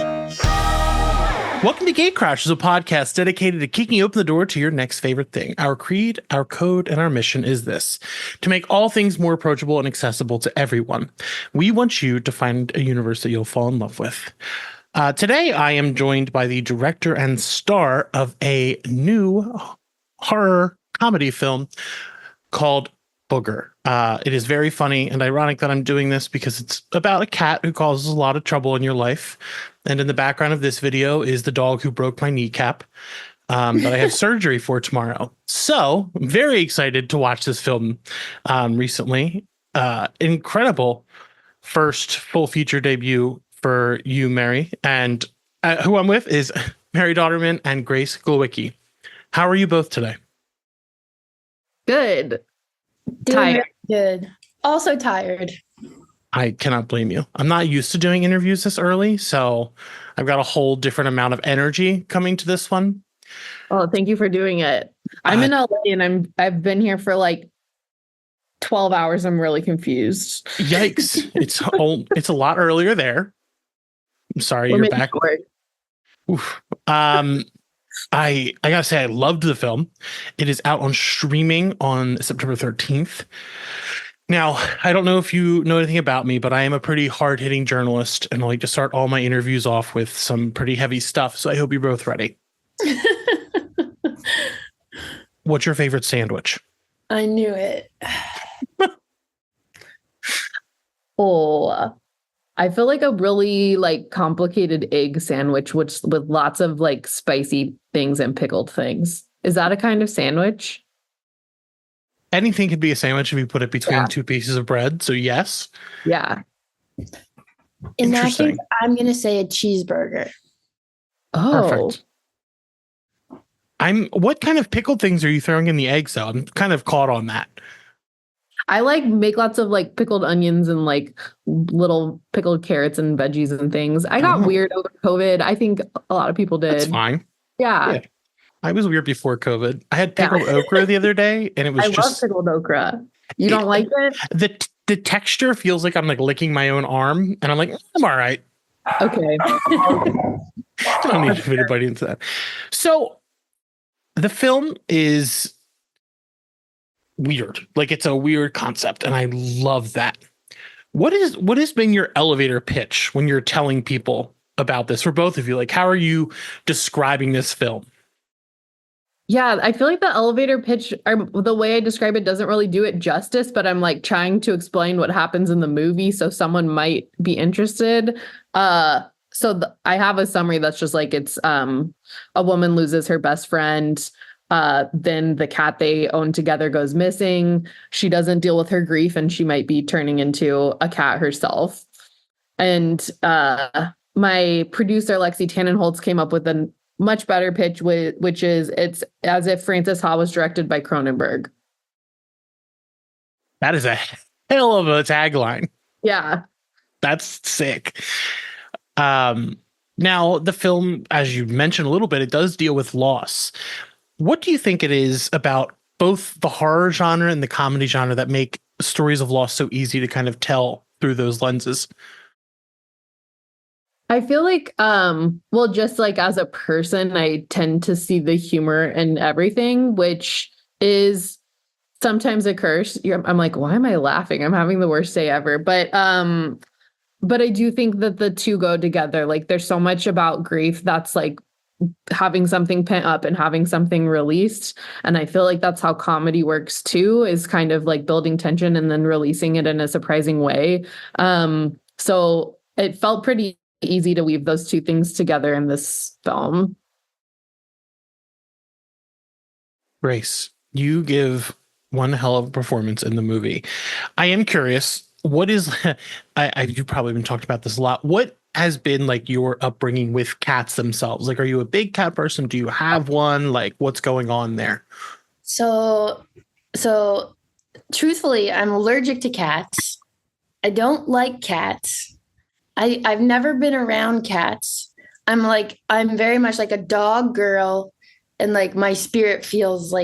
Welcome to Gate Crashers, a podcast dedicated to kicking open the door to your next favorite thing. Our creed, our code, and our mission is this: to make all things more approachable and accessible to everyone. We want you to find a universe that you'll fall in love with. Today, I am joined by the director and star of a new horror comedy film called Booger. It is very funny and ironic that I'm doing this because it's about a cat who causes a lot of trouble in your life. And in the background of this video is the dog who broke my kneecap that I have surgery for tomorrow. So I'm very excited to watch this film recently. Incredible first full feature debut for you, Mary. And who I'm with is Mary Dauterman and Grace Glowicki. How are you both today? Good. Tired. Good. Also tired. I cannot blame you. I'm not used to doing interviews this early, so I've got a whole different amount of energy coming to this one. Oh, thank you for doing it. I'm in LA and I've been here for like 12 hours. I'm really confused. Yikes. It's a lot earlier there. I'm sorry you're back. Oof. I gotta say I loved the film. It is out on streaming on September 13th. Now, I don't know if you know anything about me, but I am a pretty hard-hitting journalist, and I like to start all my interviews off with some pretty heavy stuff, so I hope you're both ready. What's your favorite sandwich? I knew it. I feel like a really complicated egg sandwich with lots of spicy things and pickled things. Is that a kind of sandwich? Anything could be a sandwich if you put it between two pieces of bread. So yes. Yeah. In that case, I'm going to say a cheeseburger. Oh. Perfect. What kind of pickled things are you throwing in the eggs though? I'm kind of caught on that. I make lots of pickled onions and little pickled carrots and veggies and things. I got weird over COVID. I think a lot of people did. That's fine. Yeah. I was weird before COVID. I had pickled okra the other day, and it was I love pickled okra. You don't like it? The texture feels like I'm licking my own arm, and I'm like, I'm all right. Okay. I don't need to fit anybody into that. So the film is weird. It's a weird concept, and I love that. What has been your elevator pitch when you're telling people about this for both of you? How are you describing this film? Yeah, I feel like the elevator pitch, the way I describe it doesn't really do it justice, but I'm trying to explain what happens in the movie so someone might be interested. I have a summary that's just it's a woman loses her best friend. Then the cat they own together goes missing. She doesn't deal with her grief and she might be turning into a cat herself. And my producer, Lexi Tannenholtz, came up with a much better pitch, which is it's as if Frances Ha was directed by Cronenberg. That is a hell of a tagline. Yeah. That's sick. Now, the film, as you mentioned a little bit, it does deal with loss. What do you think it is about both the horror genre and the comedy genre that make stories of loss so easy to kind of tell through those lenses? I feel just as a person, I tend to see the humor in everything, which is sometimes a curse. I'm why am I laughing? I'm having the worst day ever. But I do think that the two go together. There's so much about grief that's having something pent up and having something released. And I feel that's how comedy works too, is kind of building tension and then releasing it in a surprising way. So it felt pretty easy to weave those two things together in this film. Grace, you give one hell of a performance in the movie. I am curious, what is, you've probably been talking about this a lot. What has been your upbringing with cats themselves? Are you a big cat person? Do you have one? What's going on there? So truthfully, I'm allergic to cats. I don't like cats. I've never been around cats. I'm very much a dog girl, and my spirit feels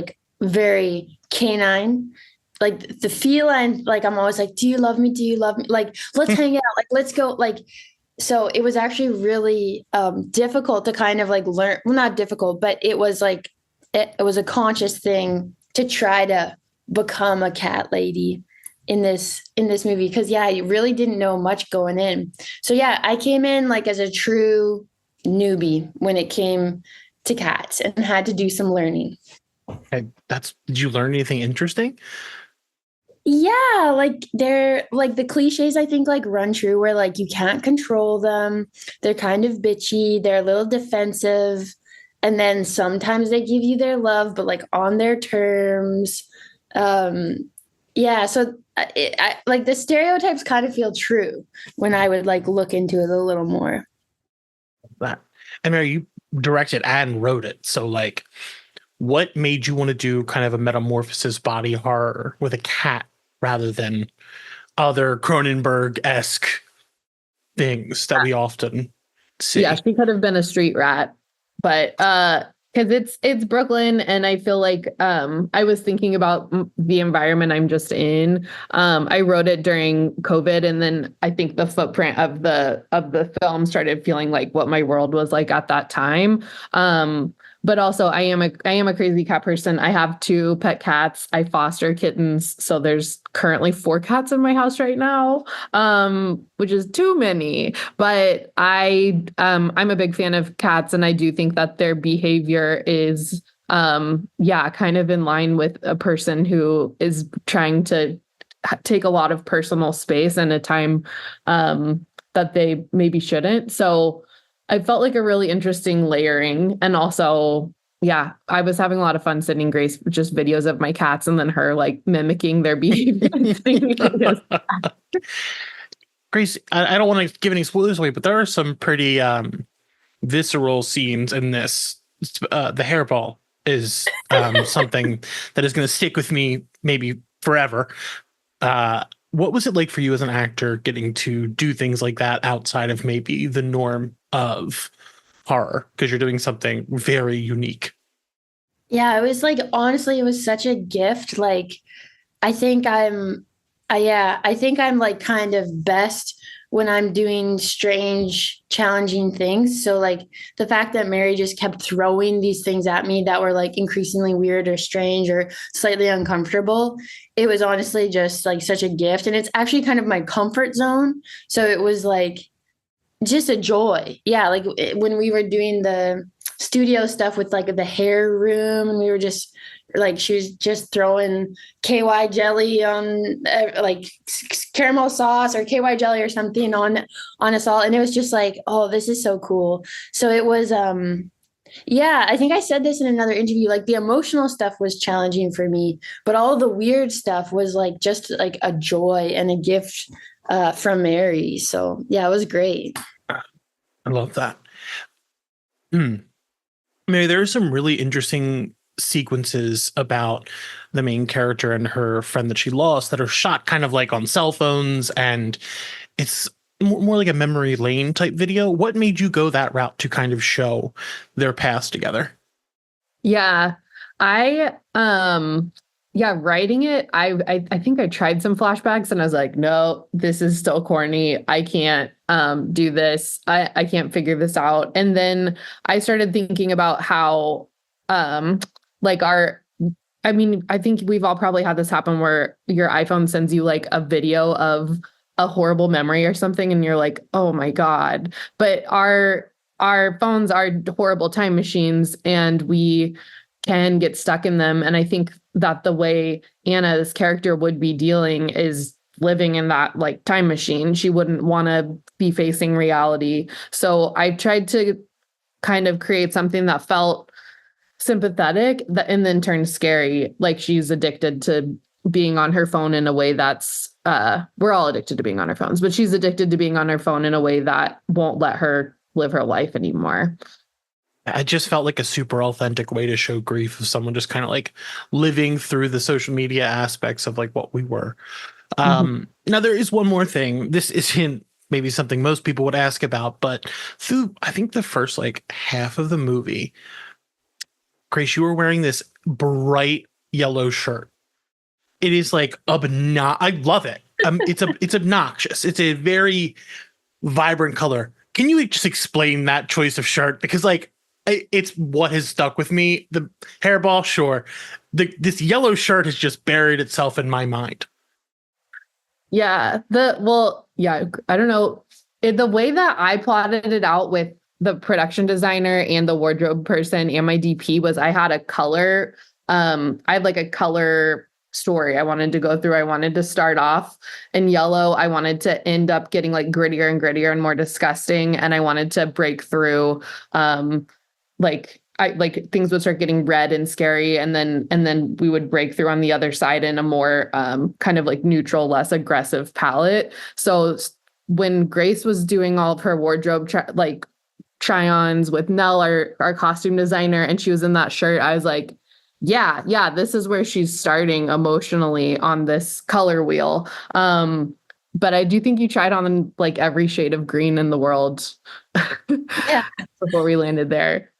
very canine. The feline, I'm always do you love me? Do you love me? Let's hang out. Let's go. So it was actually really difficult to kind of like learn. Well, not difficult, but it was like it was a conscious thing to try to become a cat lady in this movie because yeah, I really didn't know much going in. So yeah, I came in like as a true newbie when it came to cats and had to do some learning. Okay, did you learn anything interesting? Yeah, like they're like the cliches I think like run true where like you can't control them. They're kind of bitchy, they're a little defensive, and then sometimes they give you their love, but like on their terms. Yeah, so like the stereotypes kind of feel true when I would like look into it a little more. That. And Mary, you directed and wrote it. So like what made you want to do kind of a metamorphosis body horror with a cat rather than other Cronenberg-esque things that we often see? Yeah, she could have been a street rat, but because it's Brooklyn, and I feel like I was thinking about the environment I'm just in. I wrote it during COVID, and then I think the footprint of the film started feeling like what my world was like at that time. But also I am a crazy cat person. I have 2 pet cats. I foster kittens, so there's currently 4 cats in my house right now, which is too many. But I'm a big fan of cats, and I do think that their behavior is yeah, kind of in line with a person who is trying to take a lot of personal space in a time that they maybe shouldn't. So I felt like a really interesting layering. And also, yeah, I was having a lot of fun sending Grace just videos of my cats and then her like mimicking their behavior. Grace, I don't want to give any spoilers away, but there are some pretty visceral scenes in this. The hairball is something that is going to stick with me maybe forever. What was it like for you as an actor getting to do things like that outside of maybe the norm of horror? Because you're doing something very unique. Yeah, it was like honestly, it was such a gift. Like I think I think I'm like kind of best when I'm doing strange, challenging things. So like the fact that Mary just kept throwing these things at me that were like increasingly weird or strange or slightly uncomfortable, it was honestly just like such a gift. And it's actually kind of my comfort zone. So it was like just a joy. Yeah, like when we were doing the studio stuff with like the hair room and we were just like she was just throwing KY jelly on like caramel sauce or KY jelly or something on us all, and it was just like, oh, this is so cool. So it was yeah, I think I said this in another interview, like the emotional stuff was challenging for me, but all the weird stuff was like just like a joy and a gift from Mary. So yeah, it was great. I love that. Mary, there are some really interesting sequences about the main character and her friend that she lost that are shot kind of like on cell phones, and it's more like a memory lane type video. What made you go that route to kind of show their past together? Yeah, I yeah, writing it, I think I tried some flashbacks and I was like, no, this is still corny. I can't do this. I can't figure this out. And then I started thinking about how like I mean, I think we've all probably had this happen where your iPhone sends you like a video of a horrible memory or something and you're like, oh my God. But our phones are horrible time machines and we can get stuck in them. And I think that the way Anna's character would be dealing is living in that like time machine. She wouldn't want to be facing reality. So I tried to kind of create something that felt sympathetic and then turned scary. Like she's addicted to being on her phone in a way that's we're all addicted to being on our phones, but she's addicted to being on her phone in a way that won't let her live her life anymore. I just felt like a super authentic way to show grief of someone just kind of like living through the social media aspects of like what we were. Now there is one more thing. This isn't maybe something most people would ask about, but through I think the first like half of the movie, Grace, you were wearing this bright yellow shirt. It is like I love it. It's obnoxious. It's a very vibrant color. Can you just explain that choice of shirt? Because like it's what has stuck with me. The hairball, sure. This yellow shirt has just buried itself in my mind. Yeah. I don't know. The way that I plotted it out with the production designer and the wardrobe person and my DP was I had a color. I had like a color story I wanted to go through. I wanted to start off in yellow. I wanted to end up getting like grittier and grittier and more disgusting. And I wanted to break through, things would start getting red and scary, and then we would break through on the other side in a more kind of like neutral, less aggressive palette. So when Grace was doing all of her wardrobe try-ons with Nell, our costume designer, and she was in that shirt, I was like, yeah, this is where she's starting emotionally on this color wheel. But I do think you tried on like every shade of green in the world. Yeah. Before we landed there.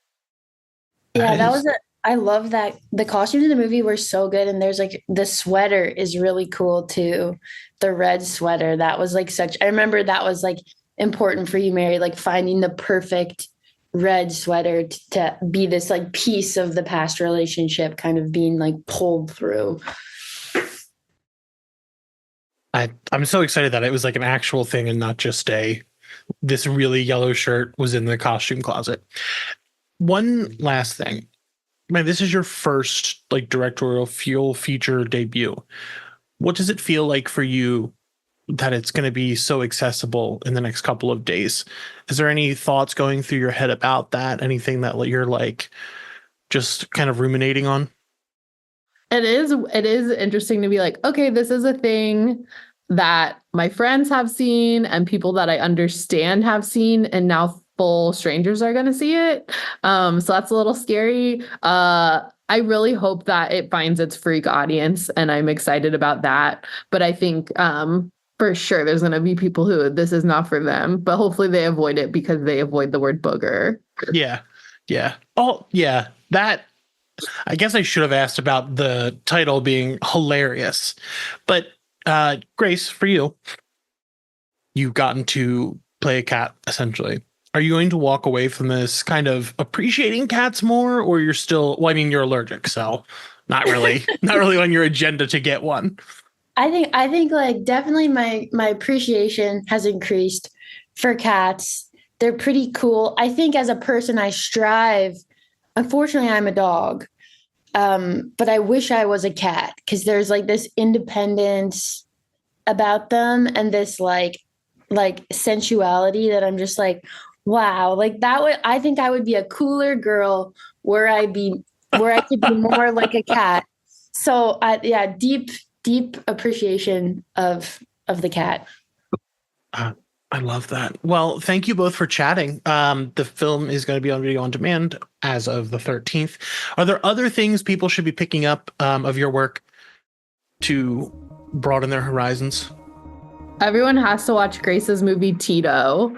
Yeah, I love that. The costumes in the movie were so good. And there's like, the sweater is really cool too. The red sweater, that was like I remember that was like important for you, Mary, like finding the perfect red sweater to be this like piece of the past relationship kind of being like pulled through. I'm so excited that it was like an actual thing and not just this really yellow shirt was in the costume closet. One last thing. Man, this is your first like directorial feature debut. What does it feel like for you that it's going to be so accessible in the next couple of days? Is there any thoughts going through your head about that? Anything that you're like just kind of ruminating on? It is interesting to be like, okay, this is a thing that my friends have seen and people that I understand have seen, and now full strangers are going to see it. So that's a little scary. I really hope that it finds its freak audience, and I'm excited about that. But I think for sure there's going to be people who this is not for them, but hopefully they avoid it because they avoid the word booger. Yeah. Oh, yeah. That, I guess I should have asked about the title being hilarious. But Grace, for you, you've gotten to play a cat, essentially. Are you going to walk away from this kind of appreciating cats more, or you're still, well, I mean, you're allergic, so not really on your agenda to get one? I think like definitely my appreciation has increased for cats. They're pretty cool. I think as a person I strive. Unfortunately, I'm a dog. But I wish I was a cat, because there's like this independence about them and this like sensuality that I'm just like, wow, like I think I would be a cooler girl where I could be more like a cat. So deep appreciation of the cat. I love that. Well, thank you both for chatting. The film is going to be on video on demand as of the 13th. Are there other things people should be picking up of your work to broaden their horizons? Everyone has to watch Grace's movie Tito,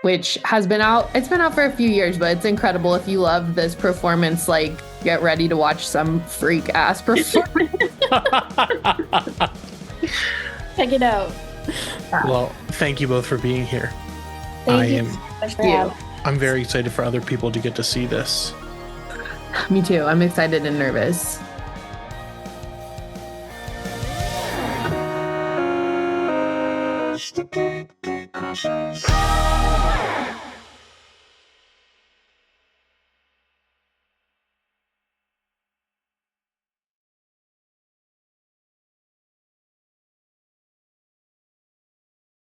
which has been out. It's been out for a few years, but it's incredible. If you love this performance, like, get ready to watch some freak ass performance. Check it out. Well, thank you both for being here. Thank you so much for having me. I'm very excited for other people to get to see this. Me too. I'm excited and nervous.